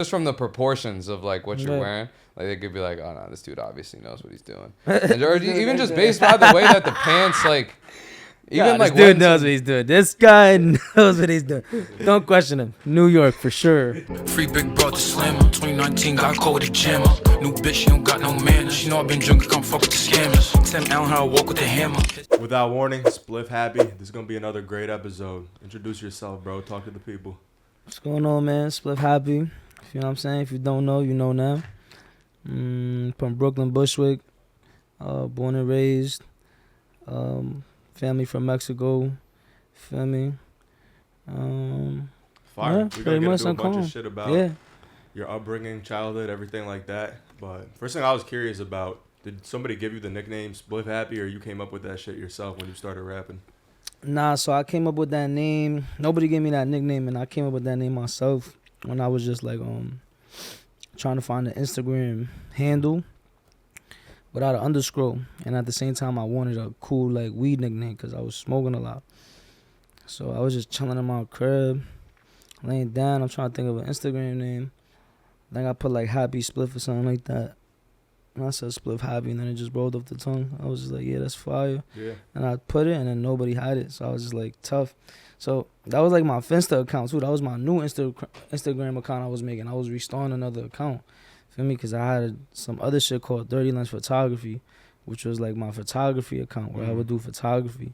Just from the proportions of like what you're wearing, like they could be like, oh no, this dude obviously knows what he's doing, and, or even just based by the way that the pants like. Even like this dude knows what he's doing. This guy knows what he's doing. Don't question him. New York for sure. Free big brother slammer. 2019 got caught with a jammer. New bitch, she don't got no manners. She know I been drinking, come fuck with the scammers. Tim Allen, how I walk with the hammer. Without warning, SpliffHappy. This is gonna be another great episode. Introduce yourself, bro. Talk to the people. What's going on, man? SpliffHappy. You know what I'm saying? If you don't know, you know now. From Brooklyn, Bushwick. Born and raised. Family from Mexico. Feel me? Fire. Yeah, We're gonna get into a bunch of shit about yeah. your upbringing, childhood, everything like that. But first thing I was curious about, did somebody give you the nickname SpliffHappy, or you came up with that shit yourself when you started rapping? Nah, so I came up with that name. Nobody gave me that nickname, and I came up with that name myself when I was just like trying to find an Instagram handle without an underscore. And at the same time, I wanted a cool like weed nickname because I was smoking a lot. So I was just chilling in my crib, laying down. I'm trying to think of an Instagram name. I think I put like Happy Spliff or something like that. And I said SpliffHappy, and then it just rolled off the tongue. I was just like, yeah, that's fire. Yeah. And I put it, and then nobody had it. So I was just like, tough. So that was like my Finsta account, too. That was my new Instagram account I was making. I was restarting another account. Feel me? Because I had some other shit called Dirty Lens Photography, which was like my photography account where I would do photography.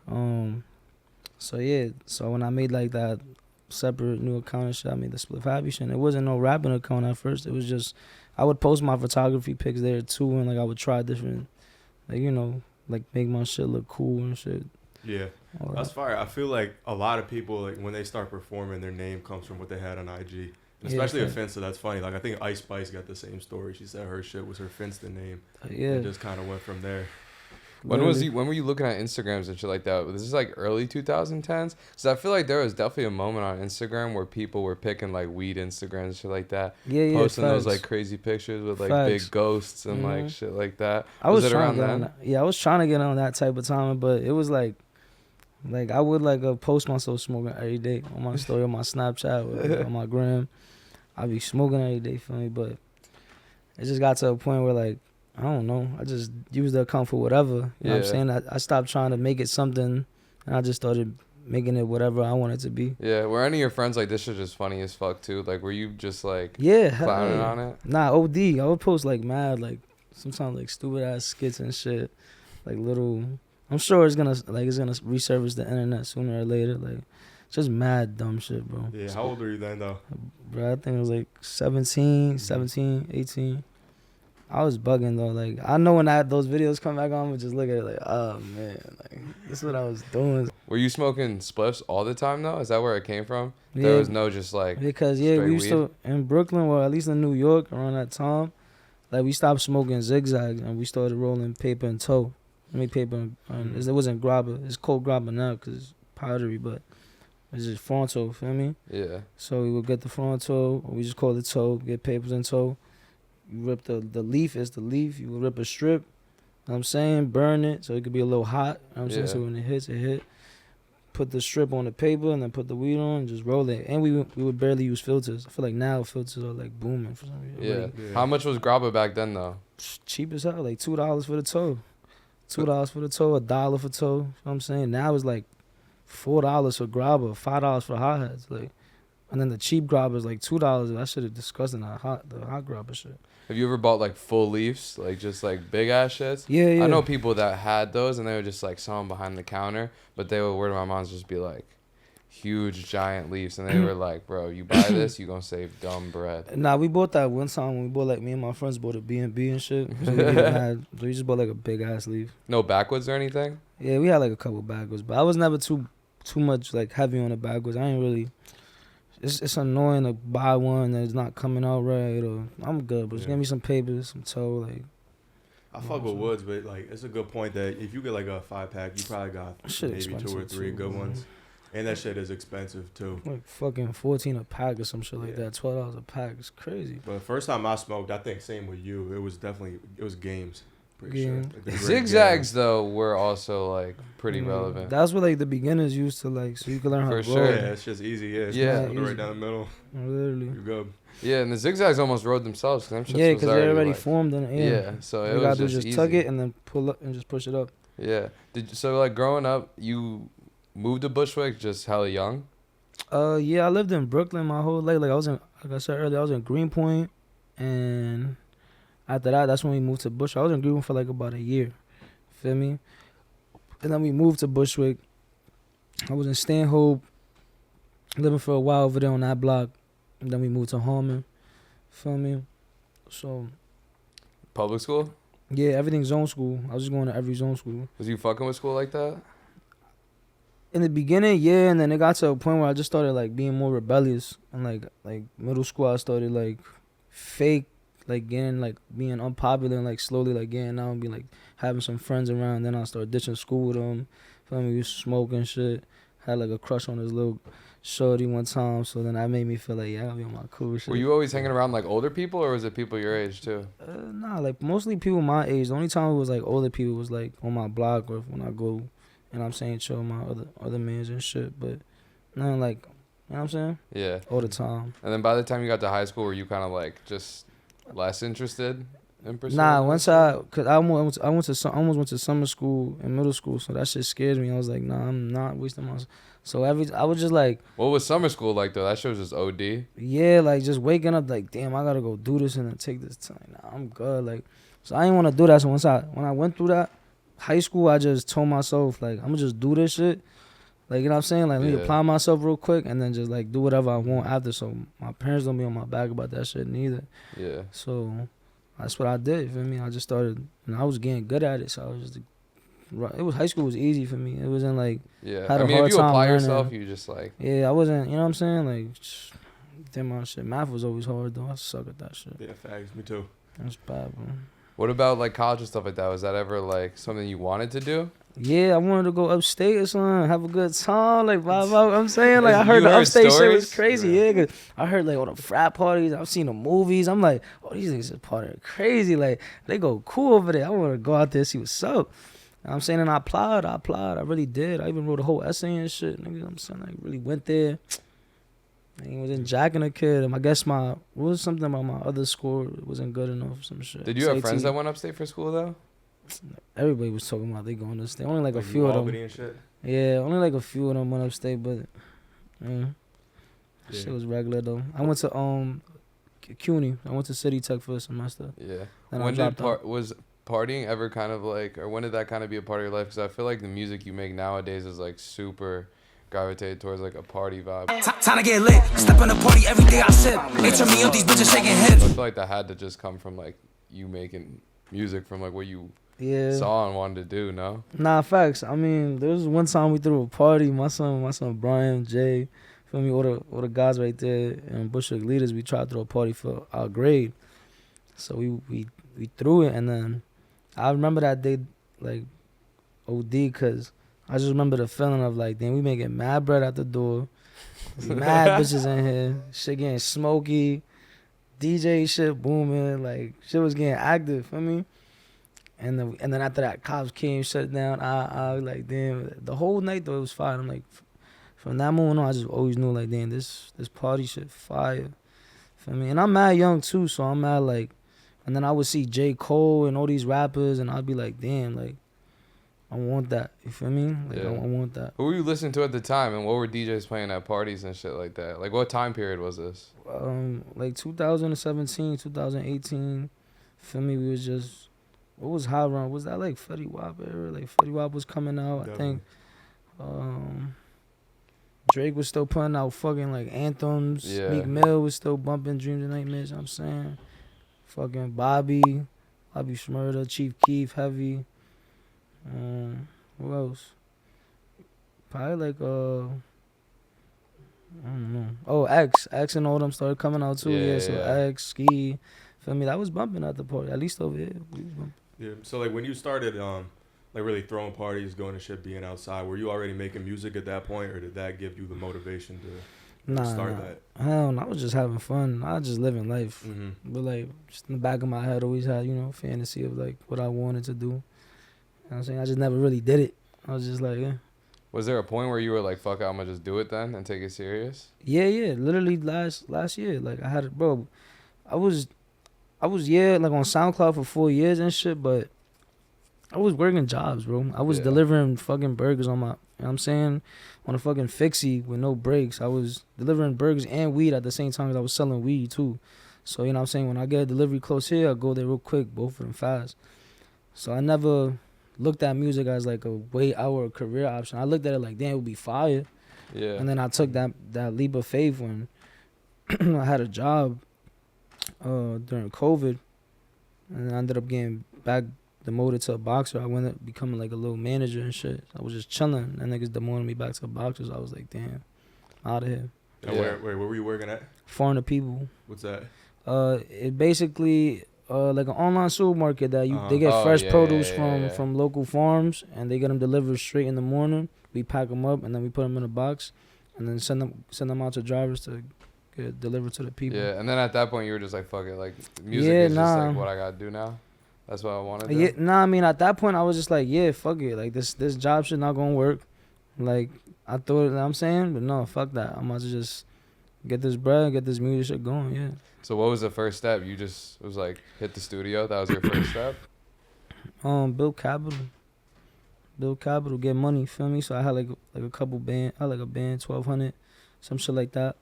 So yeah, so when I made like that separate new account and shit, I made the SpliffHappy shit. And it wasn't no rapping account at first. It was just, I would post my photography pics there too, and like I would try different, like, you know, like make my shit look cool and shit. Yeah. That's fire. I feel like a lot of people, like when they start performing, their name comes from what they had on IG. And especially a Finsta, that's funny. Like I think Ice Spice got the same story. She said her shit was her Finsta name. Yeah. And just kind of went from there. When were you looking at Instagrams and shit like that? This is like early 2010s? Because I feel like there was definitely a moment on Instagram where people were picking like weed Instagrams and shit like that. Yeah, posting facts. those like crazy pictures with like Facts. big ghosts and like shit like that. I was it trying around to get then? on that. Yeah, I was trying to get on that type of time, but it was like I would like post myself smoking every day on my story, on my Snapchat, or on my gram. I'd be smoking every day, for me, but it just got to a point where like, I don't know, I just used the account for whatever. You know what I'm saying? I stopped trying to make it something, and I just started making it whatever I want it to be. Yeah, were any of your friends like, this shit just funny as fuck too? Like, were you just like clowning on it? Nah, OD. I would post like mad, like sometimes like stupid ass skits and shit, like little. I'm sure it's gonna resurface the internet sooner or later. Like, just mad dumb shit, bro. Yeah. How old were you then, though? Bro, I think it was like 17, 18. I was bugging though. Like, I know when those videos come back on, I would just look at it like, oh man, like this is what I was doing. Were you smoking spliffs all the time though? Is that where it came from? Yeah. There was no just like because we used weed? to in Brooklyn, or at least in New York around that time. Like we stopped smoking zigzags and we started rolling paper and toe. I mean paper. It wasn't grabber. It's called grabber now because it's powdery, but it's just fronto. Feel me? Yeah. So we would get the fronto, or we just call it toe. Get papers and toe. You rip the leaf. It's the leaf. You would rip a strip. You know what I'm saying? Burn it so it could be a little hot. You know what I'm saying? So when it hits, it hit. Put the strip on the paper and then put the weed on and just roll it. And we would barely use filters. I feel like now filters are like booming for some reason. Yeah. Like, How much was grabba back then though? cheap as hell, like $2 for the toe. $2 for the toe, $1 for toe. You know what I'm saying? Now it's like $4 for grabber, $5 for hot hats. Like, and then the cheap grabber is like $2. That shit is disgusting. The hot grabber shit. Have you ever bought like full leaves, like just like big ass shits? Yeah. I know people that had those and they would just like sell them behind the counter, but they would word to my mom's just be like huge giant leaves, and they were like, bro, you buy this, you gonna save dumb bread. Nah, we bought that one time when we bought, like, me and my friends bought a B&B and shit. So we just bought like a big ass leaf. No backwoods or anything? Yeah, we had like a couple backwoods, but I was never too much like heavy on the backwoods. I ain't really. It's annoying to buy one that's not coming out right, or I'm good, but just give me some papers, some toe, like. I fuck with woods, but like it's a good point that if you get like a 5-pack, you probably got maybe 2 or 3 good ones, and that shit is expensive too. Like fucking 14 a pack or some shit like that. $12 a pack. It's crazy. But the first time I smoked, I think same with you. It was games. pretty Yeah. sure. Like, the great Zigzags though were also like pretty relevant. That's what like the beginners used to like, so you can learn how For to sure. roll. Yeah, it's just easy. Yeah, it's Yeah. just right down the middle. Literally. You're good. Yeah, and the zigzags almost rode themselves. Cause them shits Yeah, was because they're already like, formed in the air. Yeah, so All it you gotta was do just is easy. tug it and then pull up and just push it up. Yeah. So like growing up, you moved to Bushwick just hella young. Yeah, I lived in Brooklyn my whole life. Like I said earlier, I was in Greenpoint, and after that, that's when we moved to Bushwick. I was in Greenpoint for like about a year. Feel me? And then we moved to Bushwick. I was in Stanhope, living for a while over there on that block. And then we moved to Harmon. Feel me? So Public school? yeah, everything's zone school. I was just going to every zone school. Was you fucking with school like that? In the beginning, yeah, and then it got to a point where I just started like being more rebellious. And like middle school, I started like fake, like getting like being unpopular and like slowly like getting out and be like having some friends around. Then I started ditching school with them. Feel me? We was smoking shit. Had like a crush on this little shorty one time, so then that made me feel like, yeah, I gotta be on my cool shit. Were you always hanging around like older people, or was it people your age too? Nah, like mostly people my age. The only time it was like older people was like on my block or when I go, you know what I'm saying, chill with my other mans and shit. But nothing like, you know what I'm saying, Yeah. all the time. And then by the time you got to high school, were you kind of like just less interested in pursuing? Nah, high once school? cause I almost went to summer school in middle school, so that shit scared me. I was like, nah, I'm not wasting my. So I was just like, What was summer school like though? That shit was just OD. yeah, like just waking up like, damn, I gotta go do this and then take this time. Nah, I'm good. Like, so I didn't want to do that. So when I went through that high school, I just told myself like, I'm gonna just do this shit. Like, you know what I'm saying? Like, let me Yeah. apply myself real quick and then just like do whatever I want after. So my parents don't be on my back about that shit neither. Yeah. So that's what I did. You feel me? I just started, and I was getting good at it. So I was just, high school was easy for me. It wasn't like, Yeah. Had I a mean, hard if you time apply learning. yourself, you just like. yeah, I wasn't, you know what I'm saying? Like, damn my shit. Math was always hard though. I suck at that shit. Yeah, fags. Me too. That's bad, bro. What about like college and stuff like that? Was that ever like something you wanted to do? Yeah, I wanted to go upstate or something, have a good time, like blah blah. I'm saying, like, I You heard the heard upstate shit was stories? crazy. Yeah, 'cause I heard like all the frat parties. I've seen the movies. I'm like, oh, these niggas is partying crazy. Like, they go cool over there. I want to go out there see what's up. I'm saying, and I applied. I really did. I even wrote a whole essay and shit. Nigga, I'm saying, I really went there. I wasn't jacking a kid. I guess what was something about my other score wasn't good enough or some shit. Did you have friends SAT. that went upstate for school though? Everybody was talking about they going to stay. Only like a Like few of them. Albany and shit. Yeah, only like a few of them went upstate, but Yeah. shit was regular though. I went to CUNY. I went to City Tech for a semester. Yeah. Then I When did dropped out. was partying ever kind of like, or when did that kind of be a part of your life? Because I feel like the music you make nowadays is like super gravitated towards like a party vibe. Time to get lit. Step in the party every day I sip. They turn me up, these bitches shaking So I hips. feel like that had to just come from like you making music from like what you Yeah. saw and wanted to do, no? Nah, facts. I mean, there was one time we threw a party. My son Brian, Jay, feel me, all the guys right there and Bushwick leaders. We tried to throw a party for our grade. So we threw it, and then I remember that day like OD, because I just remember the feeling of like, damn, we making mad bread at the door. There's mad bitches in here. Shit getting smoky. DJ shit booming. Like, shit was getting active, feel me? And then after that, cops came, shut it down. I was like, damn. The whole night, though, it was fire. I'm like, from that moment on, I just always knew, like, damn, this party shit fire. Feel me? And I'm mad young, too, so I'm mad, like, and then I would see J. Cole and all these rappers, and I'd be like, damn, like, I want that. You feel me? Like, Yeah. I want that. Who were you listening to at the time, and what were DJs playing at parties and shit like that? Like, what time period was this? Like 2017, 2018. Feel me? We was just, what was hot run? Was that like Fetty Wap era? Like Fetty Wap was coming out. I think Drake was still putting out fucking like anthems. Yeah. Meek Mill was still bumping Dreams and Nightmares. You know what I'm saying, fucking Bobby Shmurda, Chief Keef, Heavy. Who else? Probably like I don't know. Oh, X and all them started coming out too. Yeah, so Yeah. X, Ski, feel me? That was bumping at the party. At least over here, we was bumping. Yeah. So like when you started like really throwing parties, going to shit, being outside, were you already making music at that point, or did that give you the motivation to? Start that. Hell no, I was just having fun. I was just living life. Mm-hmm. But like, just in the back of my head, always had, fantasy of like what I wanted to do. You know what I'm saying? I just never really did it. I was just like, yeah. Was there a point where you were like, fuck it, I'm gonna just do it then and take it serious? Yeah. Literally last year. Like I had it, bro. I was like on SoundCloud for 4 years and shit, but I was working jobs, bro. I was delivering fucking burgers on my, you know what I'm saying, on a fucking fixie with no breaks. I was delivering burgers and weed at the same time as I was selling weed too. So, you know what I'm saying, when I get a delivery close here, I go there real quick, both of them fast. So I never looked at music as like a way out or a career option. I looked at it like, damn, it would be fire. Yeah. And then I took that leap of faith when I had a job during COVID, and I ended up getting back demoted to a boxer. I went up becoming like a little manager and shit. I was just chilling, and niggas demoted me back to a boxer. So I was like, damn, out of here. And where were you working at? Foreign to people. What's that? It basically like an online supermarket that they get fresh produce from local farms, and they get them delivered straight in the morning. We pack them up and then we put them in a box, and then send them out to drivers to get delivered to the people. Yeah, and then at that point you were just like, fuck it, like music is just like what I gotta do now. That's what I wanted. Yeah, I mean at that point I was just like, yeah, fuck it, like this job shit not gonna work. Like I thought, you know what I'm saying, but no, fuck that. I'm about to just get this bread, get this music shit going. Yeah. So what was the first step? You just was like hit the studio. That was your first step. Build capital, get money. Feel me? So I had like a couple band. I had like a band, 1,200, some shit like that.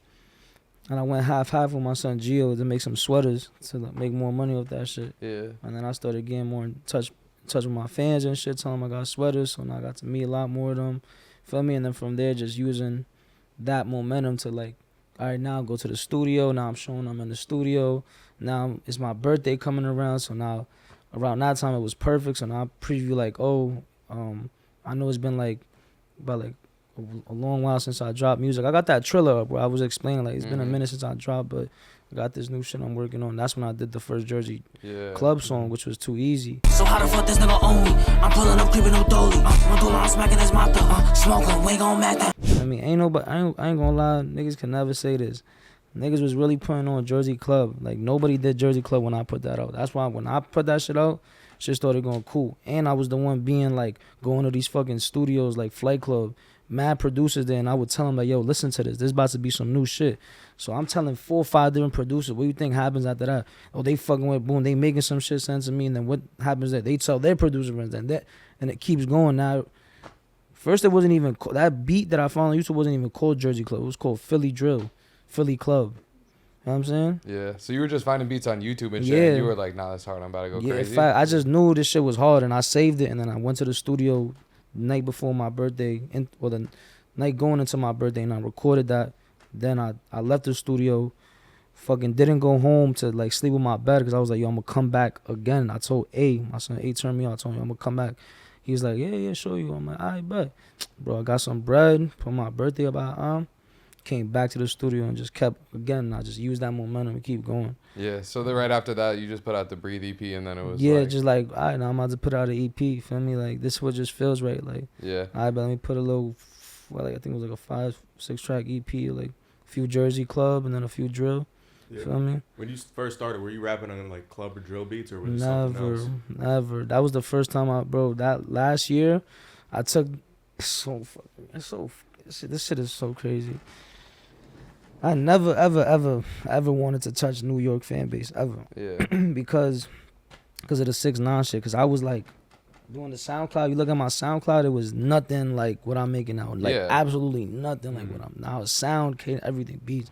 And I went half with my son Gio to make some sweaters to like, make more money off that shit. Yeah. And then I started getting more in touch with my fans and shit, telling them I got sweaters. So now I got to meet a lot more of them. Feel me? And then from there, just using that momentum to like, all right, now go to the studio. Now I'm showing I'm in the studio. Now it's my birthday coming around. So now around that time it was perfect. So now I preview like, I know it's been like about like a long while since I dropped music. I got that Triller up where I was explaining like it's been a minute since I dropped, but I got this new shit I'm working on. That's when I did the first Jersey Club song, which was Too Easy. So how the fuck this nigga own me? I'm pulling up, creeping no dolly. My dollar, I'm smacking his mouth. Smoking, we gon' mac that. I mean, I ain't gonna lie, niggas can never say this. Niggas was really putting on Jersey Club. Like nobody did Jersey Club when I put that out. That's why when I put that shit out, shit started going cool. And I was the one being like going to these fucking studios like Flight Club, mad producers there, and I would tell them like, yo, listen to this. This about to be some new shit. So I'm telling 4 or 5 different producers, what do you think happens after that? Oh, they fucking with boom, they making some shit sent to me, and then what happens there? They tell their producer friends, and it keeps going. Now, first it wasn't even that beat that I found on YouTube wasn't even called Jersey Club. It was called Philly Drill, Philly Club. You know what I'm saying? Yeah. So you were just finding beats on YouTube and shit. And you were like, nah, that's hard. I'm about to go crazy. In fact, I just knew this shit was hard, and I saved it, and then I went to the studio the night before my birthday, the night going into my birthday, and I recorded that. Then I left the studio, fucking didn't go home to like sleep in my bed because I was like, yo, I'm gonna come back again. I told my son A turned me out. I told him I'm gonna come back. He's like, yeah, show you. I'm like, all right, bet. Bro, I got some bread, put my birthday up, came back to the studio and just kept, again, I just used that momentum to keep going. Yeah, so then right after that, you just put out the Breathe EP, and then it was just like, all right, now I'm about to put out an EP, feel me? Like, this is what just feels right. Like, all right, but let me put a little, I think it was like a 5-6 track EP, like a few Jersey Club and then a few drill. Yeah. Feel me? When you first started, were you rapping on like club or drill beats, or was it something else? Never. That was the first time that last year, I took, this shit is so crazy. I never, ever wanted to touch New York fan base, ever. Yeah. because of the 6ix9ine shit. Because I was like, doing the SoundCloud, you look at my SoundCloud, it was nothing like what I'm making now. Like, absolutely nothing like what I'm now. Sound, everything, beats.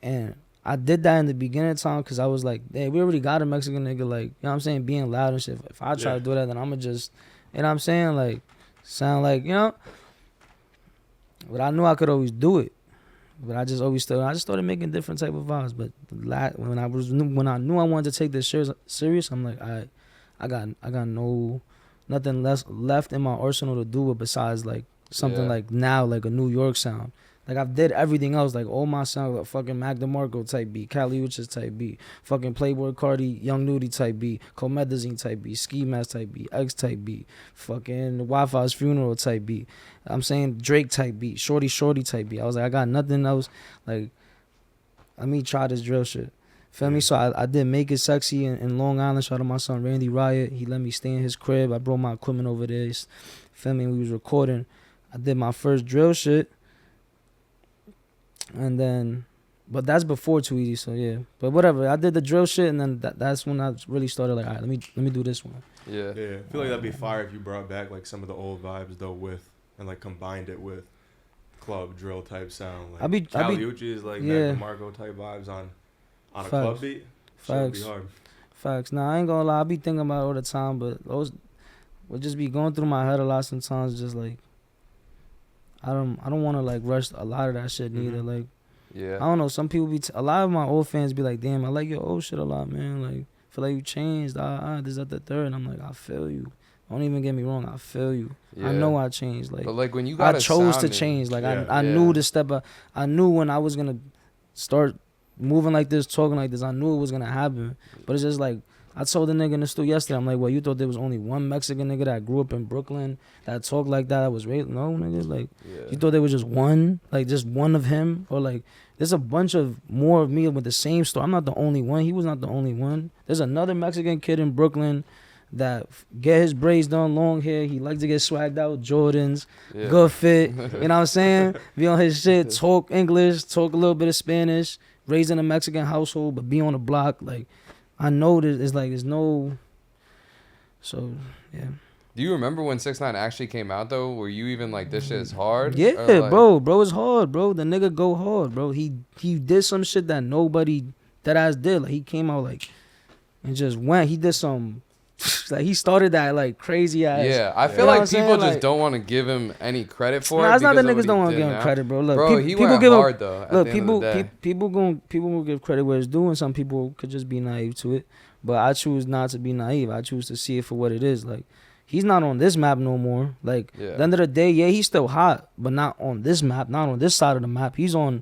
And I did that in the beginning time because I was like, hey, we already got a Mexican nigga, like, you know what I'm saying, being loud and shit. If I try to do that, then I'm going to just, you know what I'm saying, like, sound like, you know. But I knew I could always do it. But I just started making different type of vibes. But when I knew I wanted to take this serious, I'm like, I got nothing less left in my arsenal to do it besides like something like now, like a New York sound. Like I've did everything else, like all my sound, like fucking Mac DeMarco type beat, Cali Uchis type beat, fucking Playboy Cardi, Young Nudie type beat, Comethazine type beat, Ski Mask type beat, X type beat, fucking Wi-Fi's Funeral type beat. I'm saying Drake type beat, Shorty type beat. I was like, I got nothing else. Like, let me try this drill shit. Feel me? So I did Make It Sexy in Long Island. Shout out to my son Randy Riot. He let me stay in his crib. I brought my equipment over there. Feel me? We was recording. I did my first drill shit. And then, but that's before Too Easy, so yeah. But whatever, I did the drill shit, and then that's when I really started like, all right, let me do this one. Yeah. Yeah, I feel like that'd be fire if you brought back like some of the old vibes though and like combined it with club drill type sound. Like Cali Uchis, like yeah. Mac DeMarco type vibes on a Facts. club beat. Should be hard. Facts. Nah, I ain't gonna lie, I be thinking about it all the time, but those would just be going through my head a lot sometimes. Just like, I don't want to like rush a lot of that shit neither. Like, yeah, I don't know. Some people a lot of my old fans be like, damn, I like your old shit a lot, man. Like, I feel like you changed. This, that, the third. And I'm like, I feel you. Don't even get me wrong. I feel you. Yeah. I know I changed. Like, but like when you got I chose to change. Like, I knew the step. I knew when I was gonna start moving like this, talking like this. I knew it was gonna happen. But it's just like, I told the nigga in the studio yesterday, I'm like, well, you thought there was only one Mexican nigga that grew up in Brooklyn that talked like that was raised? No, nigga. Like, you thought there was just one? Like, just one of him? Or like, there's a bunch of more of me with the same story. I'm not the only one. He was not the only one. There's another Mexican kid in Brooklyn that get his braids done, long hair. He likes to get swagged out, Jordans, good fit. You know what I'm saying? Be on his shit, talk English, talk a little bit of Spanish, raised in a Mexican household, but be on the block. Like, I know that it's like, there's no, so, yeah. Do you remember when 6ix9ine actually came out, though? Were you even like, this shit is hard? Yeah, like, bro, it's hard, bro. The nigga go hard, bro. He did some shit that nobody, that ass did. Like, he came out, like, and just went. He did some, like, he started that, like, crazy ass. Yeah, I feel like people just don't want to give him any credit for it. Nah, it's not that niggas don't want to give him credit, bro. Look, bro, he went hard, though, look, people will give credit where it's due, and some people could just be naive to it. But I choose not to be naive. I choose to see it for what it is. Like, he's not on this map no more. Like, at the end of the day, yeah, he's still hot, but not on this map, not on this side of the map. He's on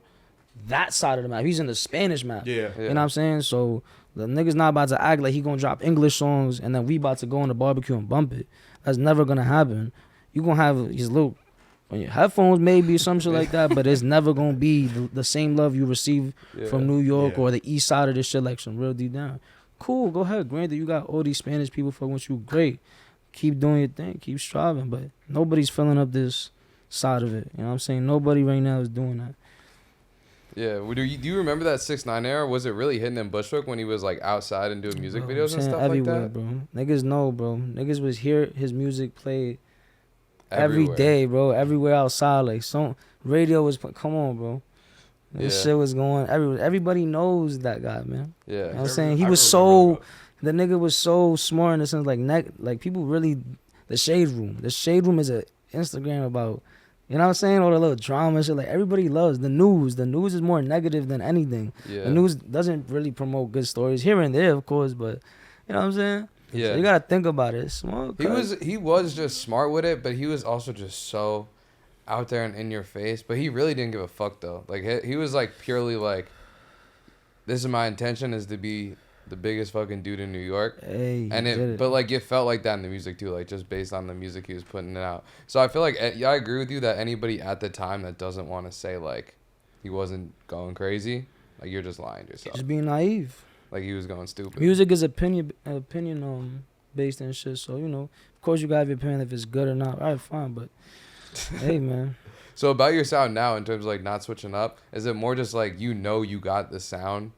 that side of the map. He's in the Spanish map. Yeah. You know what I'm saying? So the nigga's not about to act like he gonna drop English songs and then we about to go on the barbecue and bump it. That's never gonna happen. You gonna have his little on your headphones maybe or some shit like that, but it's never gonna be the same love you receive from New York or the east side of this shit, like some real deep down. Cool, go ahead. Granted, you got all these Spanish people fucking with you. Great. Keep doing your thing. Keep striving. But nobody's filling up this side of it. You know what I'm saying? Nobody right now is doing that. Yeah. Do you remember that 6ix9ine era? Was it really hitting in Bushwick when he was like outside and doing music videos and stuff everywhere, like that? Bro. Niggas know, bro. Niggas was hear his music played every day, bro. Everywhere outside. Like, radio was, come on, bro. This shit was going everywhere. Everybody knows that guy, man. Yeah. You know what I'm saying? He was so, the nigga was so smart in the sense, like people really, the Shade Room. The Shade Room is a Instagram about, you know what I'm saying? All the little drama and shit. Like, everybody loves the news. The news is more negative than anything. Yeah. The news doesn't really promote good stories here and there, of course, but you know what I'm saying? Yeah. So you gotta think about it. Small. He was just smart with it, but he was also just so out there and in your face. But he really didn't give a fuck though. Like, he was like purely like, this is my intention, is to be the biggest fucking dude in New York. Hey, but like it felt like that in the music too, like just based on the music he was putting out. So I feel like I agree with you that anybody at the time that doesn't want to say like he wasn't going crazy, like you're just lying to yourself. Just being naive. Like he was going stupid. Music is opinion based and shit. So you know, of course you gotta have your opinion if it's good or not. All right, fine, but hey, man. So about your sound now, in terms of like not switching up, is it more just like you got the sound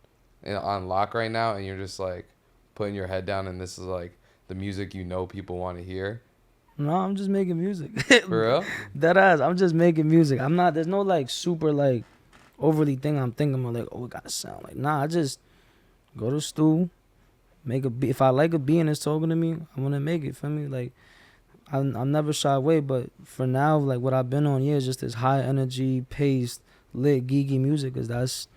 on lock right now, and you're just like putting your head down, and this is like the music people want to hear? No, I'm just making music. For real? That ass. I'm just making music. I'm not. There's no like super like overly thing I'm thinking about like, oh, it gotta sound like. Nah, I just go to the stool, make a beat. If I like a beat and it's talking to me, I'm gonna make it. Feel me? Like I'm never shy away. But for now, like what I've been on, is just this high energy, paced, lit, geeky music. Cause that's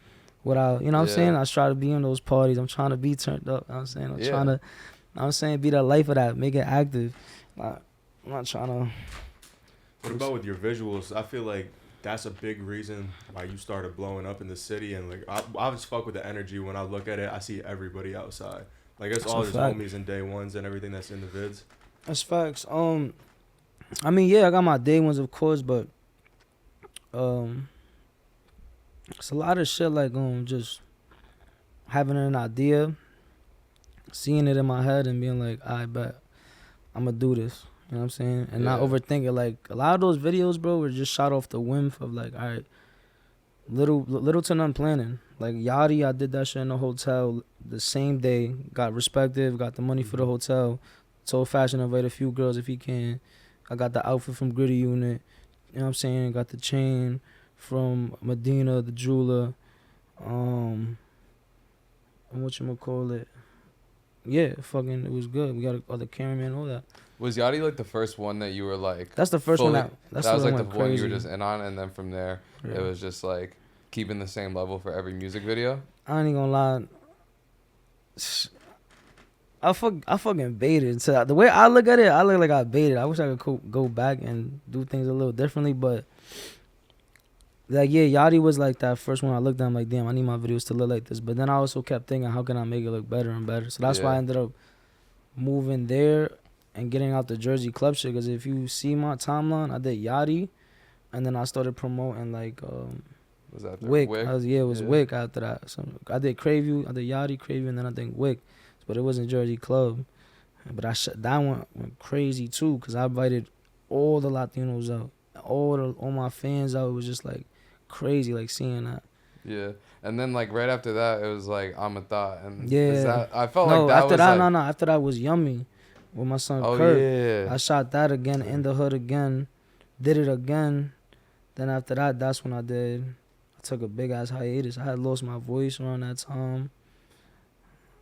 what you know what I'm saying? I try to be in those parties. I'm trying to be turned up. You know what I'm saying? I'm trying to, be the life of that, make it active. I'm not trying to. What about with your visuals? I feel like that's a big reason why you started blowing up in the city. And like I just fuck with the energy. When I look at it, I see everybody outside. Like it's all his homies and day ones and everything that's in the vids. That's facts. I mean, yeah, I got my day ones, of course, but it's a lot of shit like just having an idea, seeing it in my head, and being like, I bet I'm gonna do this. You know what I'm saying? And not overthink it. Like a lot of those videos, bro, were just shot off the whim of like, all right, little to none planning. Like Yachty, I did that shit in the hotel the same day. Got Respective, got the money for the hotel. Told Fashion invite a few girls if he can. I got the outfit from Gritty Unit. You know what I'm saying? Got the chain from Medina, the jeweler. And whatchamacallit. Yeah, fucking, it was good. We got other cameraman, all that. Was Yachty like the first one that you were like? That's the first one. That was like the crazy. one you were just in on, and then from there, it was just like keeping the same level for every music video. I ain't gonna lie. I fucking baited. So the way I look at it, I look like I baited. I wish I could go back and do things a little differently, but like yeah, Yachty was like that first one. I looked at him like, damn, I need my videos to look like this. But then I also kept thinking, how can I make it look better and better? So that's why I ended up moving there and getting out the Jersey club shit. Because if you see my timeline, I did Yachty, and then I started promoting like was that Wick? It was Wick after that. So I did Crave You, I did Yachty, Crave You, and then I think Wick. But it wasn't Jersey Club. But that one went crazy too, because I invited all the Latinos out, all my fans out. It was just like crazy, like seeing that. Yeah, and then like right after that, it was like I'm a Thought, and I felt like that after was that, like, no, after that was Yummy with my son Kurt. Yeah. I shot that again, In the Hood again, did it again. Then after that, that's when I took a big ass hiatus. I had lost my voice around that time.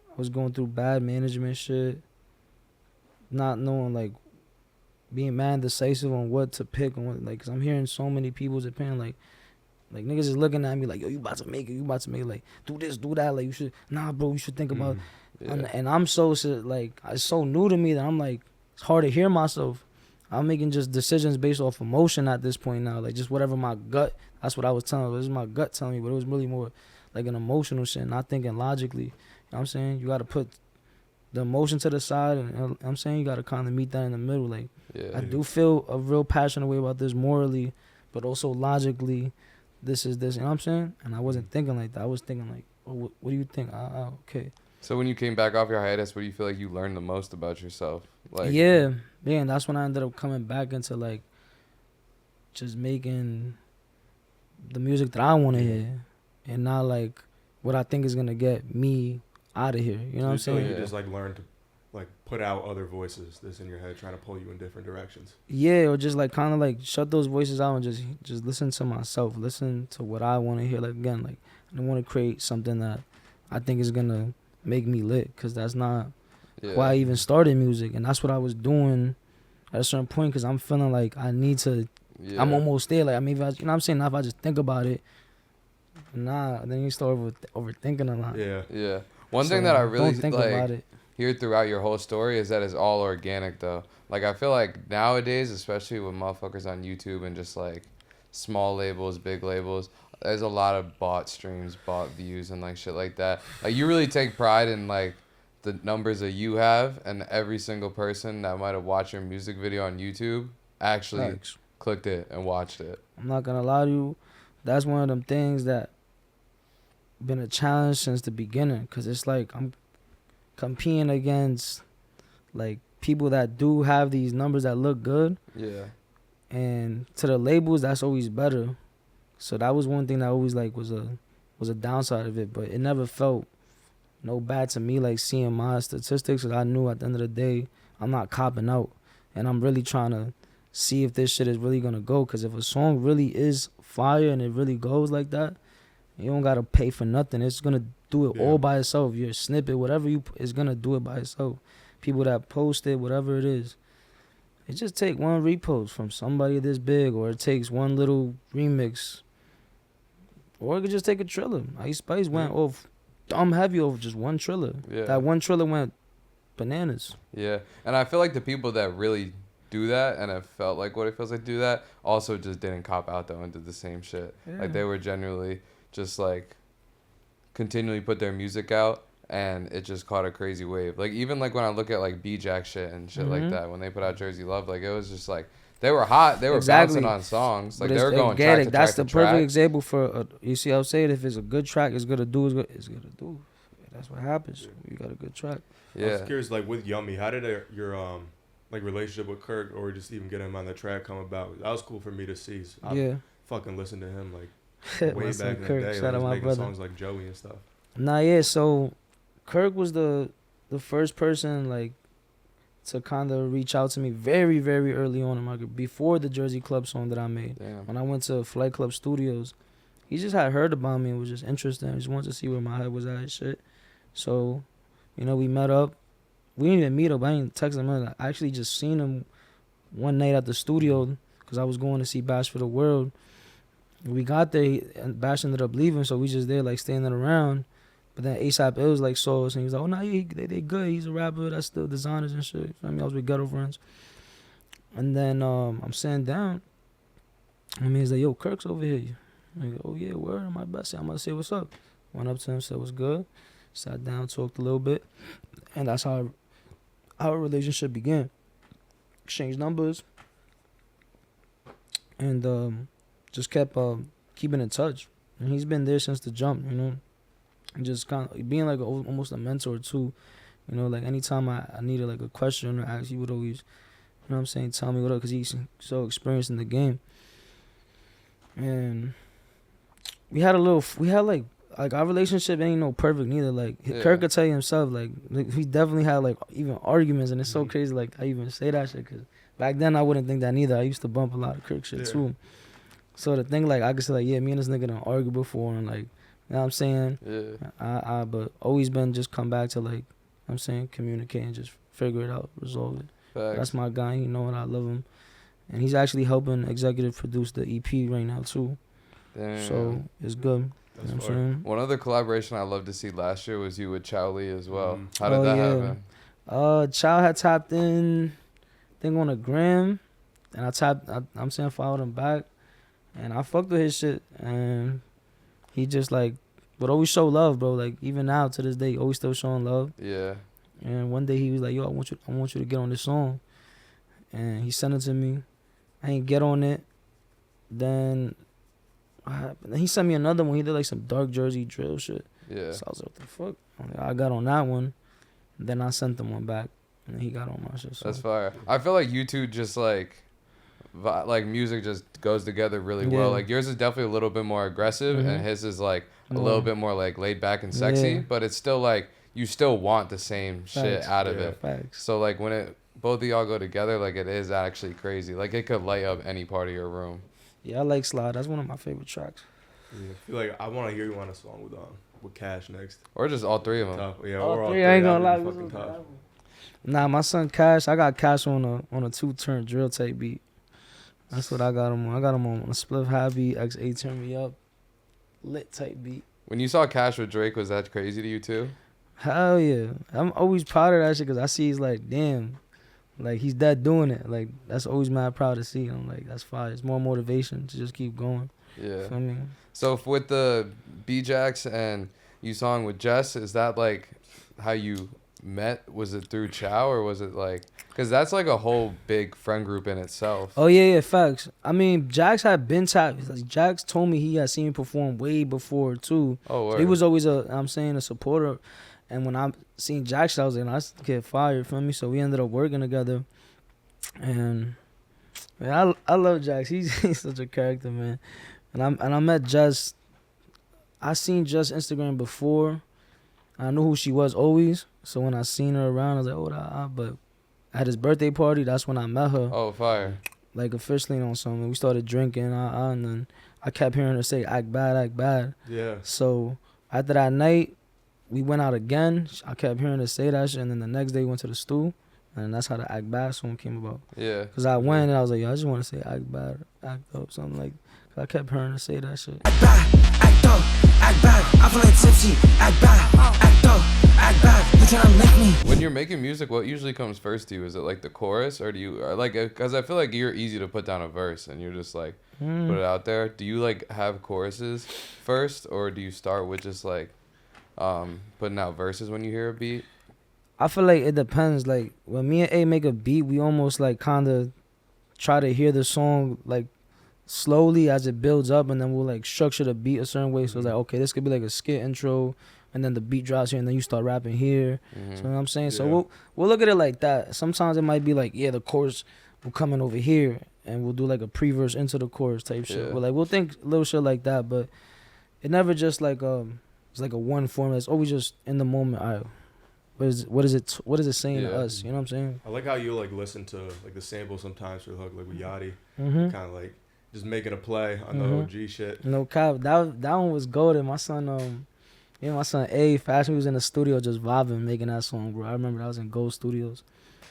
I was going through bad management shit, not knowing like being mad decisive on what to pick on what, like, cause I'm hearing so many people's opinion, like niggas is looking at me like, yo, you about to make it, like do this, do that, like you should, nah bro, you should think about and I'm so like, it's so new to me that I'm like, it's hard to hear myself. I'm making just decisions based off emotion at this point now, like just whatever my gut, that's what I was telling, this is my gut telling me, but it was really more like an emotional shit, not thinking logically. You know what I'm saying? You got to put the emotion to the side, and you know what I'm saying, you got to kind of meet that in the middle. Like, I do feel a real passionate way about this morally, but also logically, this is this. You know what I'm saying? And I wasn't thinking like that. I was thinking like, oh, what do you think? Okay. So when you came back off your hiatus, what do you feel like you learned the most about yourself? Like, yeah, and that's when I ended up coming back into like just making the music that I want to hear, and not like what I think is gonna get me out of here. You know what I'm saying? You just like learned to like put out other voices that's in your head trying to pull you in different directions. Yeah, or just like kind of like shut those voices out and just listen to myself, listen to what I want to hear. Like again, like I don't want to create something that I think is gonna make me lit, because that's not why I even started music, and that's what I was doing at a certain point, because I'm feeling like I need to. I'm almost there. Like I mean, you know what I'm saying? Now if I just think about it, then you start overthinking a lot. Yeah. One thing that I really like hear throughout your whole story is that it's all organic though. Like I feel like nowadays, especially with motherfuckers on YouTube and just like small labels, big labels, there's a lot of bot streams, bot views, and like shit like that. Like you really take pride in like the numbers that you have, and every single person that might have watched your music video on YouTube actually clicked it and watched it. I'm not gonna lie to you, that's one of them things that been a challenge since the beginning, because it's like I'm competing against like people that do have these numbers that look good. Yeah. And to the labels, that's always better. So that was one thing that always like was a downside of it, but it never felt no bad to me, like seeing my statistics, because I knew at the end of the day I'm not copping out, and I'm really trying to see if this shit is really gonna go. Because if a song really is fire and it really goes like that, you don't gotta pay for nothing. It's gonna do it all by itself. Your snippet, whatever is gonna do it by itself. People that post it, whatever it is, it just take one repost from somebody this big, or it takes one little remix, or it could just take a Triller. Ice Spice went off dumb heavy over just one Triller. Yeah. That one Triller went bananas. Yeah, and I feel like the people that really do that, and it felt like what it feels like to do that. Also, just didn't cop out though and did the same shit. Yeah. Like they were genuinely just like continually put their music out, and it just caught a crazy wave. Like even like when I look at like B-Jack shit and shit like that, when they put out Jersey Love, like it was just like they were hot. They were bouncing on songs. Like they were going track to That's track the to track. perfect example for you see how I say it. If it's a good track, it's gonna do. It's gonna do. That's what happens. You got a good track. Yeah. I was curious, like with Yummy, how did your like relationship with Kirk or just even getting him on the track come about? That was cool for me to see. So I fucking listened to him like way back in the day. Shout out my making brother. songs like Joey and stuff. Nah, yeah. So Kirk was the first person like to kind of reach out to me very, very early on in my career, before the Jersey Club song that I made. Damn. When I went to Flight Club Studios, he just had heard about me and was just interested. He just wanted to see where my head was at and shit. So, you know, we met up. We didn't even meet up. I didn't text him. I actually just seen him one night at the studio because I was going to see Bash for the World. We got there, and Bash ended up leaving, so we just there like standing around. But then ASAP Ills like saw us and he was like, "Oh no, yeah, they good. He's a rapper. That's still designers and shit." I mean, I was with Ghetto Friends. And then I'm sitting down. I mean, he's like, "Yo, Kirk's over here." I'm like, "Oh yeah, word, I'm my best. I'm gonna say what's up." Went up to him, said what's good. Sat down, talked a little bit, and that's how our relationship began. Exchanged numbers, and just kept keeping in touch. And he's been there since the jump, you know. And just kind of being like almost a mentor too, you know. Like anytime I needed like a question or ask, he would always, you know what I'm saying, tell me what up, because he's so experienced in the game. And we had like our relationship ain't no perfect neither. Like Kirk could tell you himself, like we definitely had like even arguments, and it's so crazy. Like I even say that shit because back then I wouldn't think that neither. I used to bump a lot of Kirk shit too. So the thing, like I could say like, yeah, me and this nigga done argue before, and like, you know what I'm saying? Yeah. But always been just come back to like, I'm saying, communicate and just figure it out, resolve it. That's my guy. You know, and I love him, and he's actually helping executive produce the EP right now too. Damn. So it's good. You know what I'm saying? One other collaboration I loved to see last year was you with Chow Lee as well. How did that happen? Chow had tapped in, I think on a gram, and I'm saying followed him back, and I fucked with his shit, and he just like would always show love, bro. Like even now to this day, he always still showing love. Yeah. And one day he was like, "Yo, I want you to get on this song," and he sent it to me. I ain't get on it. Then he sent me another one. He did like some dark Jersey drill shit. Yeah. So I was like, what the fuck? I got on that one. Then I sent him one back. And he got on my shit. So. That's fire. I feel like you two just like music just goes together really well. Like yours is definitely a little bit more aggressive and his is like a little bit more like laid back and sexy. But it's still like you still want the same shit out of it. Facts. So like when both of y'all go together, like it is actually crazy. Like it could light up any part of your room. Yeah, I like Slide. That's one of my favorite tracks. Yeah, I feel like I want to hear you on a song with Cash next. Or just all three of them. Tough. Yeah, all three. I ain't gonna lie. Nah, my son Cash, I got Cash on a 2-turn drill tape beat. That's what I got him on. I got him on a SpliffHappy X8 Turn Me Up lit type beat. When you saw Cash with Drake, was that crazy to you too? Hell yeah. I'm always proud of that shit because I see he's like, damn. Like, he's dead doing it. Like, that's always mad proud to see. I'm like, that's fire. It's more motivation to just keep going. Yeah. Feel me? So, with the B-Jacks and you song with Jess, is that, like, how you met? Was it through Chow or was it, like... Because that's, like, a whole big friend group in itself. Oh, yeah, facts. I mean, Jax had been tapped. Like, Jax told me he had seen me perform way before, too. Oh, so he was always a supporter. And when I seen Jax, I was like, I get fired, feel me? So we ended up working together. And man, I love Jax. He's such a character, man. And I met Jess. I seen Jess Instagram before. I knew who she was always. So when I seen her around, I was like, oh, but at his birthday party, that's when I met her. Oh, fire. Like officially on something. We started drinking, and then I kept hearing her say, act bad, act bad. Yeah. So after that night, we went out again. I kept hearing her say that shit, and then the next day we went to the stool, and that's how the Act Bad song came about. Yeah. Because I went and I was like, yo, I just want to say Act Bad, Act Up, something like. Cause I kept hearing her say that shit. Act bad, act up, act bad. I feel like tipsy. Act bad, act up, act bad. You tryna lick me? only. When you're making music, what usually comes first to you? Is it like the chorus, or do you or like? Because I feel like you're easy to put down a verse, and you're just like put it out there. Do you like have choruses first, or do you start with just like putting out verses when you hear a beat? I feel like it depends. Like when me and A make a beat, we almost like kind of try to hear the song like slowly as it builds up, and then we'll like structure the beat a certain way. So it's like, okay, this could be like a skit intro, and then the beat drops here, and then you start rapping here. So you know what I'm saying? So we'll look at it like that. Sometimes it might be like, yeah, the chorus will come in over here, and we'll do like a pre-verse into the chorus type shit. But like we'll think little shit like that, but it never just like it's like a one formula. It's always just in the moment. All right, what is it saying to us? You know what I'm saying? I like how you like listen to like the sample sometimes for the hook, like with Yachty, Mm-hmm. kind of like just making a play on the OG shit. No cap. That one was golden. My son, my son A, Fashion, was in the studio just vibing, making that song, bro. I remember I was in Gold Studios,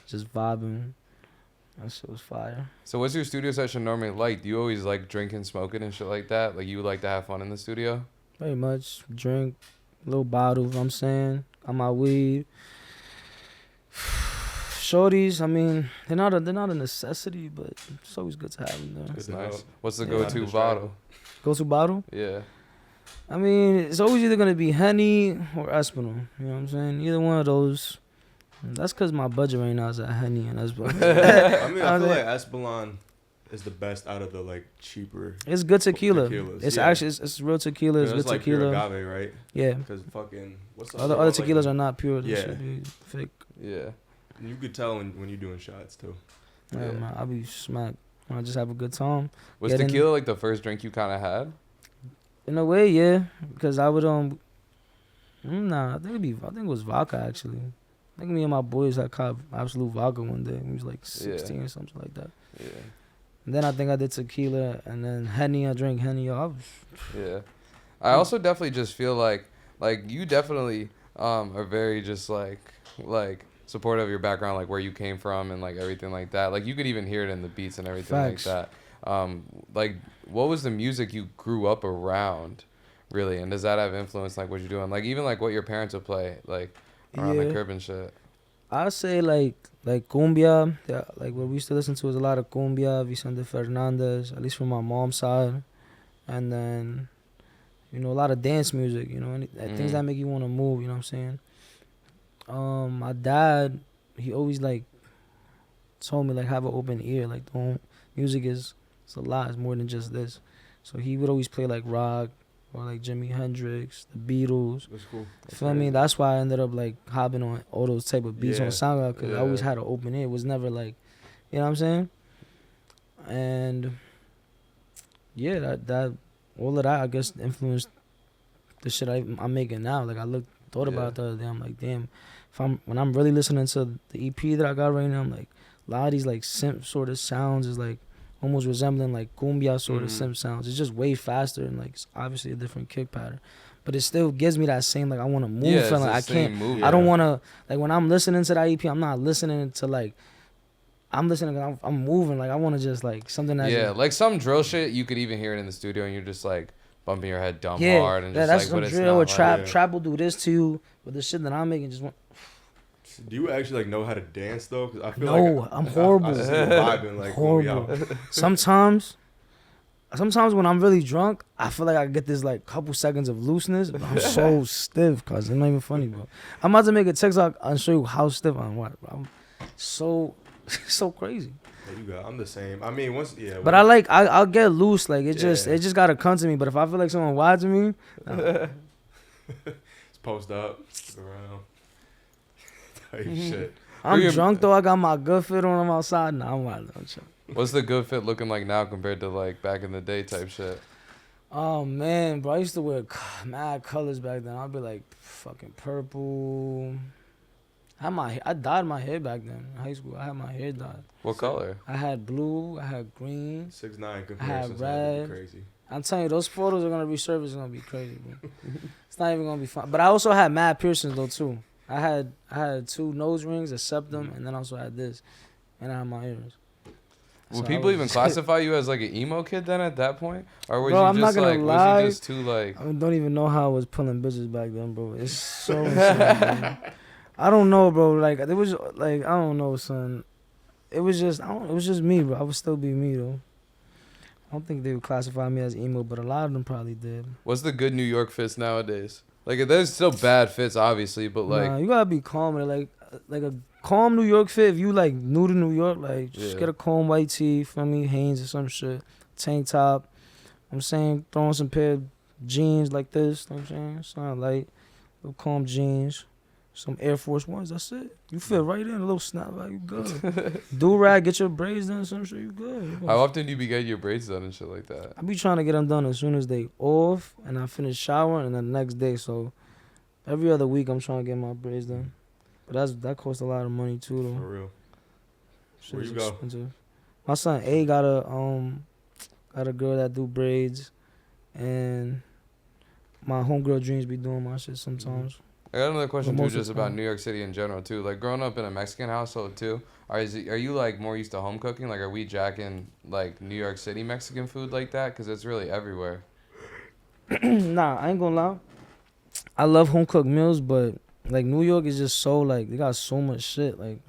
just vibing. That shit was fire. So what's your studio session normally like? Do you always like drinking, smoking, and shit like that? Like you like to have fun in the studio? Very much. Drink, little bottle, you know what I'm saying? Got my weed. Shorties, I mean, they're not a necessity, but it's always good to have them there. It's nice. What's the Yeah. go-to bottle? Go-to bottle? Yeah. I mean, it's always either going to be Henny or Espinal. You know what I'm saying? Either one of those. That's because my budget right now is at Henny and Espinal. I mean, I feel like Espelon is the best out of the like cheaper. It's good tequila. Tequilas, It's yeah. actually, it's real tequila. It's good like tequila. pure agave, right? Yeah. Because fucking what's the Other tequilas are not pure. They Yeah. should be fake. Yeah. You could tell when you're doing shots too. Yeah, Yeah. man, I'll be smacked. I just have a good time. Was Get in- tequila like the first drink you kind of had? In a way, yeah, because I would I think it was vodka actually. I think me and my boys had caught absolute vodka one day. We was like 16 or something like that. Yeah. And then I think I did tequila, and then Henny. I drank Henny. Yeah. I also definitely just feel like you definitely are very just like supportive of your background, like where you came from and like everything like that. Like you could even hear it in the beats and everything Facts. like that. Like what was the music you grew up around, really? And does that have influence like what you're doing? Like even like what your parents would play like around the crib and shit. I say like cumbia. Yeah, like what we used to listen to was a lot of cumbia, Vicente Fernandez, at least from my mom's side, and then a lot of dance music. Things that make you want to move. You know what I'm saying? My dad, he always like told me like have an open ear. Like music it's a lot. It's more than just this. So he would always play like rock or like Jimi Hendrix, the Beatles. That's cool. Feel me? That's why I ended up like hopping on all those type of beats on SoundCloud, because I always had an open ear. It was never like, you know what I'm saying? And yeah, that all of that I guess influenced the shit I'm making now. Like I thought about it the other day. I'm like, damn, when I'm really listening to the EP that I got right now, I'm like, a lot of these like synth sort of sounds is like almost resembling like cumbia sort of synth sounds. It's just way faster and like it's obviously a different kick pattern, but it still gives me that same like I want to move feeling. I can't. Move, I don't want to like when I'm listening to that EP. I'm not listening to like. I'm listening. I'm moving. Like I want to just like something that. Like some drill shit. You could even hear it in the studio, and you're just like bumping your head dumb hard and just that's like. some But drill or it's not trap. like, Trap will do this to you, but the shit that I'm making just want. Do you actually like know how to dance though? Because I feel like I'm horrible. I see you vibing like horrible. Sometimes when I'm really drunk, I feel like I get this like couple seconds of looseness, but I'm so stiff, cause it's not even funny, bro. I'm about to make a TikTok and show you how stiff I'm. I'm so crazy. I'm the same. I mean, But I'll get loose. Like it just gotta come to me. But if I feel like someone watching me, it's post up, around. Shit. I'm drunk though. I got my good fit on. I'm outside. Nah, I'm wild. What's the good fit looking like now compared to like back in the day type shit? Oh man, bro, I used to wear mad colors back then. I'd be like fucking purple. I dyed my hair back then in high school. I had my hair dyed. What color? I had blue. I had green. 6'9" comparisons. I had red. Crazy. I'm telling you, those photos are gonna resurface. It's gonna be crazy, bro. It's not even gonna be fun. But I also had mad piercings though too. I had 2 nose rings, a septum, and then also had this, and I had my ears. Would people even classify you as like an emo kid then at that point, or was Bro, you I'm just not gonna like lie. was you just too like? I don't even know how I was pulling bitches back then, bro. It's so insane, bro. I don't know, bro. Like it was like I don't know, son. It was just it was just me, bro. I would still be me though. I don't think they would classify me as emo, but a lot of them probably did. What's the good New York fits nowadays? Like, there's still bad fits, obviously, but like, Nah, you gotta be calm. Like a calm New York fit. If you like new to New York, like just Yeah. get a calm white tee, feel me, Hanes or some shit, tank top. I'm saying throwing some pair of jeans like this. You know what I'm saying, sound light, little calm jeans, some Air Force Ones. That's it. You fit right in. A little snapback, you good. Do rag, get your braids done, some shit, you good. how often do you be getting your braids done and shit like that? I be trying to get them done as soon as they off, and I finish showering, and then the next day. So every other week, I'm trying to get my braids done. But that costs a lot of money too, For though. real. Shit Where is you go? expensive. My son A got a girl that do braids, and my homegirl Dreams be doing my shit sometimes. I got another question But too, most of just the about time. New York City in general too. Like growing up in a Mexican household too, are you like more used to home cooking? Like, are we jacking like New York City Mexican food like that? Because it's really everywhere. Nah, I ain't gonna lie. I love home cooked meals, but like New York is just so like they got so much shit, like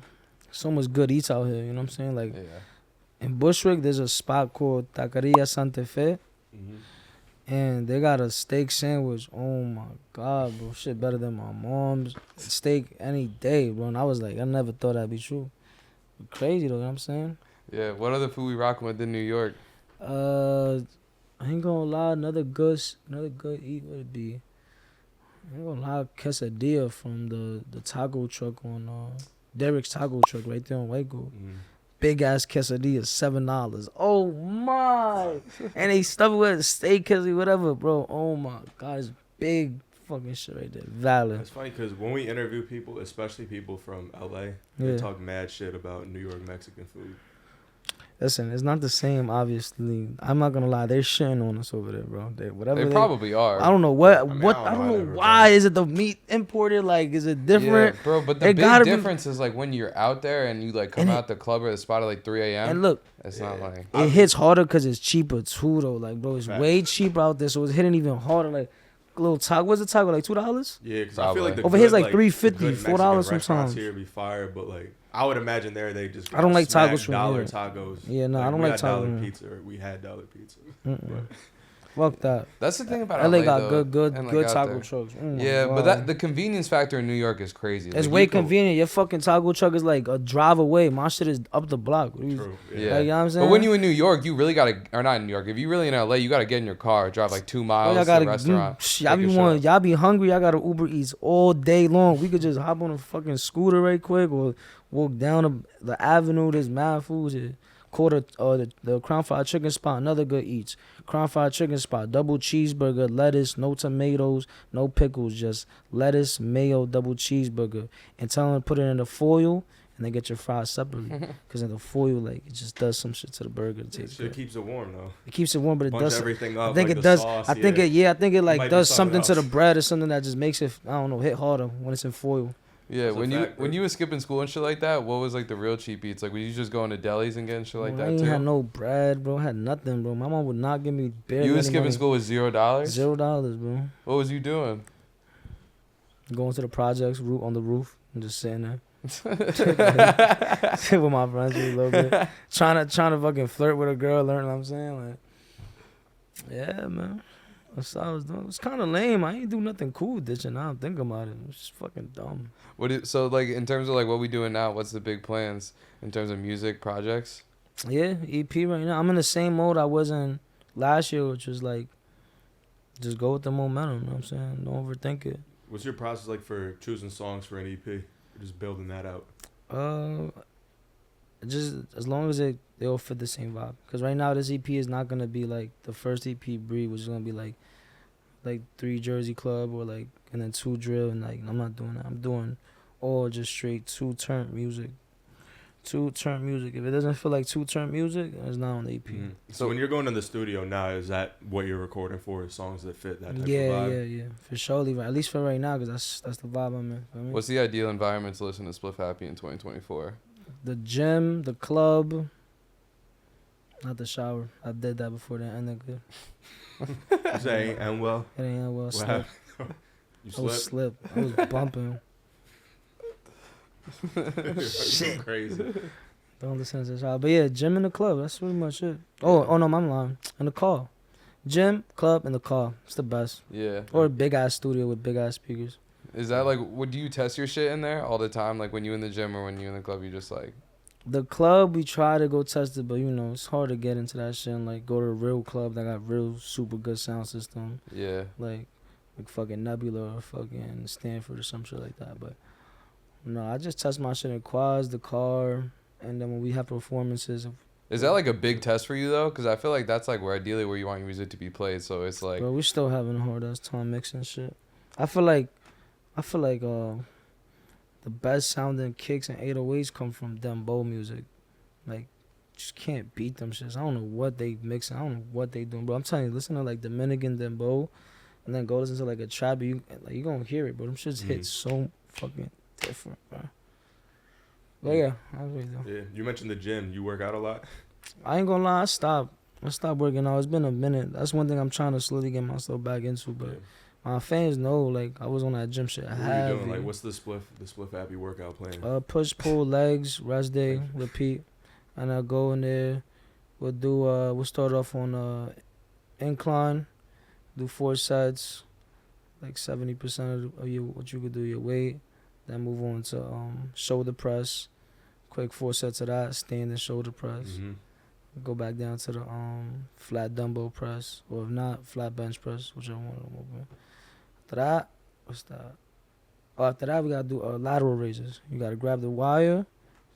so much good eats out here. You know what I'm saying? Like Yeah. in Bushwick, there's a spot called Taqueria Santa Fe. And they got a steak sandwich. Oh my God, bro. Shit better than my mom's steak any day, bro. And I was like, I never thought that'd be true. Crazy though, you know what I'm saying? Yeah. What other food we rocking with in New York? I ain't gonna lie, another good eat would it be? I ain't gonna lie, quesadilla from the taco truck on Derek's taco truck right there on White Gold. Big ass quesadilla, $7. Oh my! And they stuff it with steak, quesadilla, whatever, bro. Oh my God, it's big fucking shit right there. Valid. It's funny because when we interview people, especially people from LA, Yeah. they talk mad shit about New York Mexican food. Listen, it's not the same, obviously. I'm not gonna lie, they're shitting on us over there, bro. They probably are. I don't know what I mean, I don't know why. Is it the meat imported? Like, is it different? Yeah, bro. But the It big gotta be- difference is like when you're out there and you like come And out the club or the spot at like 3 a.m. And look, It's not like it hits harder because it's cheaper too, though. Like, bro, it's Facts. way cheaper out there, so it's hitting even harder. Like, a little taco. What's the taco? Like $2? Yeah, because I feel like the Over here's good, like $3.50, the good $4 Mexican restaurants sometimes. here be fire, but like I would imagine there they just I don't like smack tacos from dollar here. tacos. Yeah, no, I don't we like had dollar tacos. pizza. Or we had dollar pizza. Fuck that. that's the thing about LA LA got though, good and, like, good out taco there. trucks. Oh my Yeah, but God. the convenience factor in New York is crazy. It's Like, way you go- convenient. Your fucking taco truck is like a drive away. My shit is up the block. What do you- True. Yeah. Like, you know what I'm saying? But when you in New York, you really gotta, or not in New York. If you really in LA, you gotta get in your car, drive like 2 miles Y'all to gotta the restaurant. y'all pick be your want shit up. y'all be hungry. Y'all gotta Uber Eats all day long. We could just hop on a fucking scooter right quick or walk down the avenue. There's mad foods here. Quarter the Crown Fried Chicken spot, another good eats. Crown Fried Chicken spot, double cheeseburger, lettuce, no tomatoes, no pickles, just lettuce, mayo, double cheeseburger. And tell them to put it in the foil and then get your fries separately. Because in the foil, like, it just does some shit to the burger. It tastes Shit good. keeps it warm though. It keeps it warm, but it Bunch does. everything up. I think like it the does. Sauce, I think it. Yeah, I think it Might like be does something something to the else. bread or something that just makes it. I don't know, hit harder when it's in foil. Yeah, That's a when you fact, when bro. you was skipping school and shit like that, what was like the real cheap eats? Like, were you just going to delis and getting shit like I that ain't too? had no bread, bro. I had nothing, bro. My mom would not give me barely You was any skipping money. school with $0. $0, bro. What was you doing? Going to the projects on the roof and just sitting there. Sit with my friends for a little bit. Trying to fucking flirt with a girl, learn what I'm saying? Like, yeah, man. That's what I was doing. It was kind of lame. I ain't do nothing cool ditching. Now I'm thinking about it. It was just fucking dumb. So like in terms of like what we doing now, what's the big plans in terms of music projects? Yeah, EP right now. I'm in the same mode I was in last year, which was like, just go with the momentum. You know what I'm saying? Don't overthink it. What's your process like for choosing songs for an EP? Or just building that out. Just as long as they all fit the same vibe. Cause right now this EP is not gonna be like the first EP Breed, which is gonna be like 3 Jersey Club or like and then 2 drill and like I'm not doing that. I'm doing all just straight 2 turn music. 2 turn music. If it doesn't feel like 2 turn music, it's not on the EP. So when you're going to the studio now, is that what you're recording for? Songs that fit that type Yeah, of vibe? yeah. For surely, at least for right now, cause that's the vibe I'm in. Feel me? What's the ideal environment to listen to SpliffHappy in 2024? The gym, the club, not the shower. I did that before that ended good. You say ain't end well? It ain't well. What Slip. happened? You I was slept? slip. I was bumping. Shit. Crazy. Don't listen to this out. But yeah, gym in the club. That's pretty much it. Oh no, I'm lying. In the car. Gym, club, in the car. It's the best. Yeah. Or a big ass studio with big ass speakers. Is that like, would you test your shit in there all the time? Like when you in the gym or when you in the club, you just like. The club, we try to go test it, but you know, it's hard to get into that shit and like go to a real club that got real super good sound system. Yeah. Like fucking Nebula or fucking Stanford or some shit like that. But no, I just test my shit in quads, the car, and then when we have performances. Is that like a big test for you though? Because I feel like that's like where ideally where you want your music to be played. So it's like. Bro, we still having a hard ass time mixing shit. I feel like the best sounding kicks and 808s come from dembow music. Like, just can't beat them shits. I don't know what they mixing. I don't know what they doing, bro. I'm telling you, listen to like Dominican dembow, and then go listen to like a trap. You gonna hear it, bro. Them shits hit so fucking different, bro. But yeah, I really do. Yeah, you mentioned the gym. You work out a lot? I ain't gonna lie, I stopped working out. It's been a minute. That's one thing I'm trying to slowly get myself back into. But my fans know, like, I was on that gym shit. What are you doing? Like, what's the SpliffHappy workout plan? Push, pull, legs, rest day, repeat, and I go in there. We'll start off on incline, do 4 sets, like 70% of your what you could do your weight. Then move on to shoulder press, quick 4 sets of that, standing shoulder press. Mm-hmm. Go back down to the flat dumbbell press, or if not, flat bench press, whichever one. After that, what's that? After that, we gotta do lateral raises. You gotta grab the wire,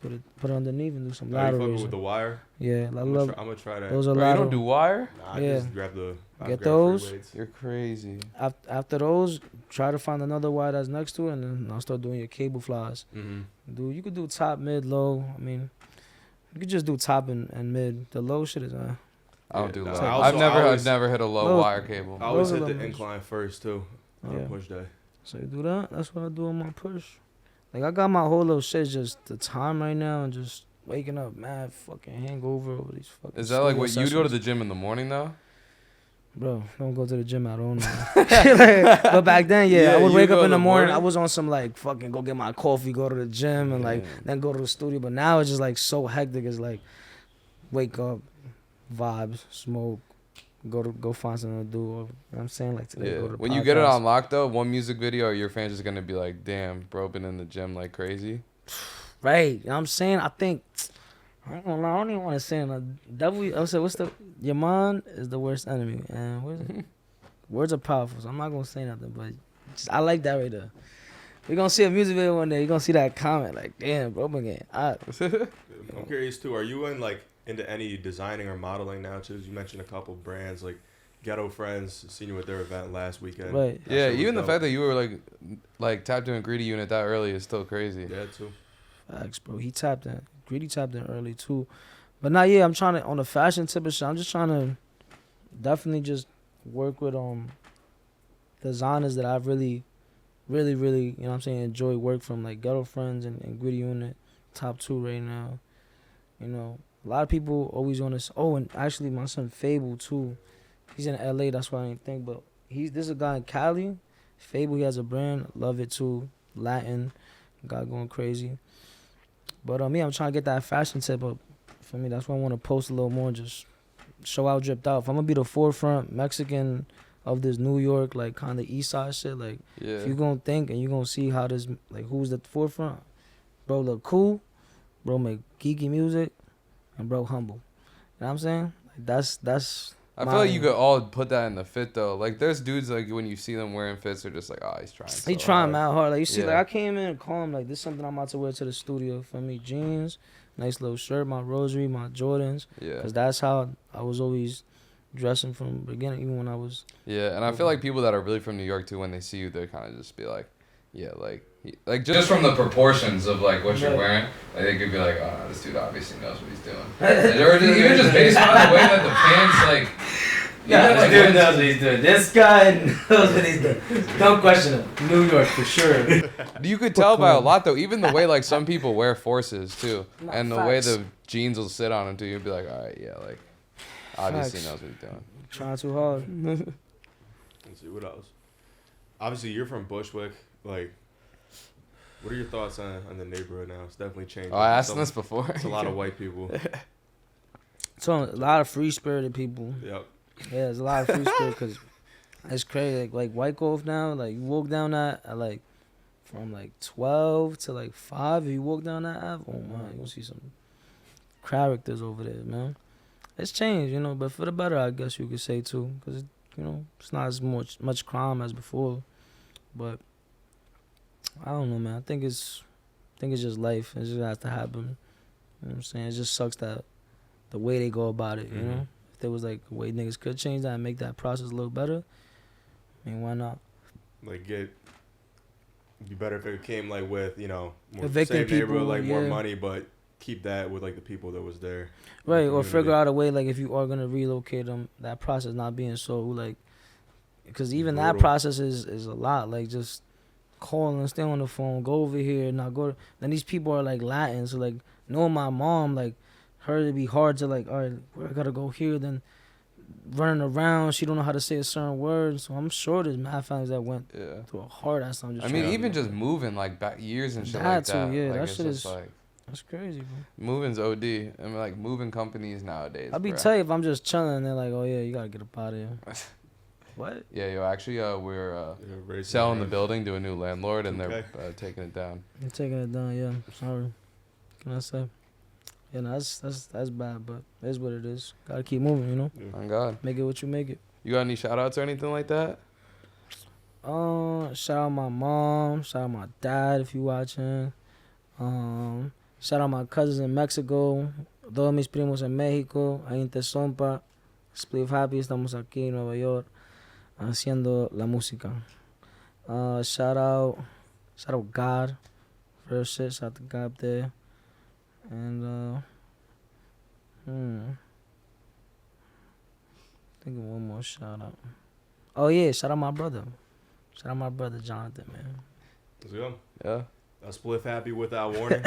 put it underneath, and do some lateral raises. With the wire? Yeah, I'm gonna try that. Those are Bro, lateral. you don't do wire? Nah, I Yeah. just grab Get those. free weights. You're crazy. After those, try to find another wire that's next to it, and then I'll start doing your cable flies. Mm-hmm. You could do top, mid, low. I mean, you could just do top and mid. The low shit is I don't do low. I I've never hit a low Low. wire cable. I always Those hit are the the incline first too on Yeah. a push day. So you do that. That's what I do on my push. Like, I got my whole little shit, just the time right now, and just waking up mad fucking hangover over these fucking. Is that like studio what you go to sessions. the gym in the morning though? Bro, don't go to the gym at all now. Like, but back then, yeah, I would you wake go up in in the the morning. morning? I was on some like fucking go get my coffee, go to the gym, and like then go to the studio. But now it's just like so hectic. It's like wake up, vibes, smoke, go find something to do. Or, you know what I'm saying, like today. Yeah. Go to the When you get it podcast. on lock though, one music video, your fans just gonna be like, "Damn, bro, been in the gym like crazy." Right. You know what I'm saying? I think I don't even want to say it. Devil, I said, your mind is the worst enemy. And words are powerful, so I'm not going to say nothing, but I like that right there. We're going to see a music video one day. You're going to see that comment, like, damn, bro, I'm getting hot. I'm curious too. Are you into any designing or modeling now too? You mentioned a couple brands like Ghetto Friends. Seen you at their event last weekend. Right. Yeah, That shit even was the dope. fact that you were like tapped in Greedy Unit that early is still crazy. Yeah, too. Facts, bro. He tapped in. Greedy tapped in early, too. But now, yeah, I'm trying to, on the fashion tip of shit, I'm just trying to definitely just work with designers that I really, really, really, you know what I'm saying, enjoy work from, like Ghetto Friends and Greedy Unit, top 2 right now. You know, a lot of people always on this. Oh, and actually, my son Fable, too. He's in LA, that's why I didn't think. But this is a guy in Cali. Fable, he has a brand. Love it, too. Latin. Got going crazy. But me, I'm trying to get that fashion tip up. For me, that's why I want to post a little more, just show out, dripped out. If I'm gonna be the forefront Mexican of this New York, like kind of East Side shit, like Yeah. if you gonna think and you gonna see how this, like who's the forefront, bro, look cool, bro, make geeky music, and bro, humble. You know what I'm saying? Like that's. I feel like you could all put that in the fit though. Like there's dudes like when you see them wearing fits, they're just like, oh, he's trying. He trying mad hard. Like you see, Yeah. like I came in and calm. Like this is something I'm about to wear to the studio. For me, jeans, nice little shirt, my rosary, my Jordans. Yeah. Cause that's how I was always dressing from the beginning, even when I was. Yeah, and I feel like people that are really from New York too, when they see you, they kind of just be like, yeah, like just from the proportions of like what you're Right. wearing, like they could be like, oh, no, this dude obviously knows what he's doing. Or even just based on the way that the pants like. Yeah, like, this dude when- knows what he's doing. This guy knows what he's doing. Don't question him. New York for sure. You could tell by a lot though, even the way like some people wear forces too, Nah, and the way facts. the jeans will sit on them too. You'd be like, all right, yeah, like obviously Facts. knows what he's doing. Trying too hard. Let's see what else. Obviously, you're from Bushwick. Like, What are your thoughts on the neighborhood now? It's definitely changing. Oh, I asked this before. It's a lot of white people. So a lot of free spirited people. Yep. Yeah, there's a lot of free spirit because it's crazy. Like White Cove now, like you walk down that at like from like 12 to like 5. If you walk down that Ave, oh my, you gonna see some characters over there, man. It's changed, you know, but for the better, I guess you could say too, because you know it's not as much crime as before. But I don't know, man. I think it's just life. It just has to happen. You know what I'm saying? It just sucks that the way they go about it, you know? If there was like a way niggas could change that and make that process a little better, I mean, why not? Like it'd be better if it came like with, you know, more Evicting same neighborhood, people, like more yeah. money, but keep that with like the people that was there. Right, The or figure community. out a way, like, if you are going to relocate them, that process not being so, like, because even that Brutal. process is a lot. Like, just calling, stay on the phone, go over here, not go. Then these people are, like, Latin, so, like, knowing my mom, like, her, it'd be hard to, like, all right, I got to go here, then running around, she don't know how to say a certain word. So I'm sure there's mad families that went Yeah. through a hard ass time. I mean, even just moving like back years and shit That like too, that. yeah, Like, that it's shit just is- like That's crazy, bro. moving's OD. I mean, like moving companies nowadays. I'll be bruh. tell you if I'm just chilling and they're like, oh yeah, you gotta get up out of here. What? Yeah, yo, actually, we're Yeah, raising selling the hands. building to a new landlord, and Okay. they're taking it down. You're taking it down, yeah. Sorry. What can I say? Yeah, no, that's bad, but it is what it is. Gotta keep moving, you know? On God. Make it what you make it. You got any shout outs or anything like that? Shout out my mom, shout out my dad if you watching. Shout out my cousins in Mexico, todos mis primos en México, ahí en Tesompa, SpliffHappy, estamos aquí en Nueva York haciendo la música. Shout out God, real shit, shout out to God up there. And think of one more shout out. Oh yeah, shout out my brother. Shout out my brother Jonathan, man. Let's go. Yeah. SpliffHappy without warning.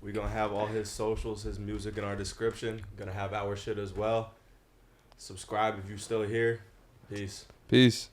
We're gonna have all his socials, his music in our description. Gonna have our shit as well. Subscribe if you're still here. Peace. Peace.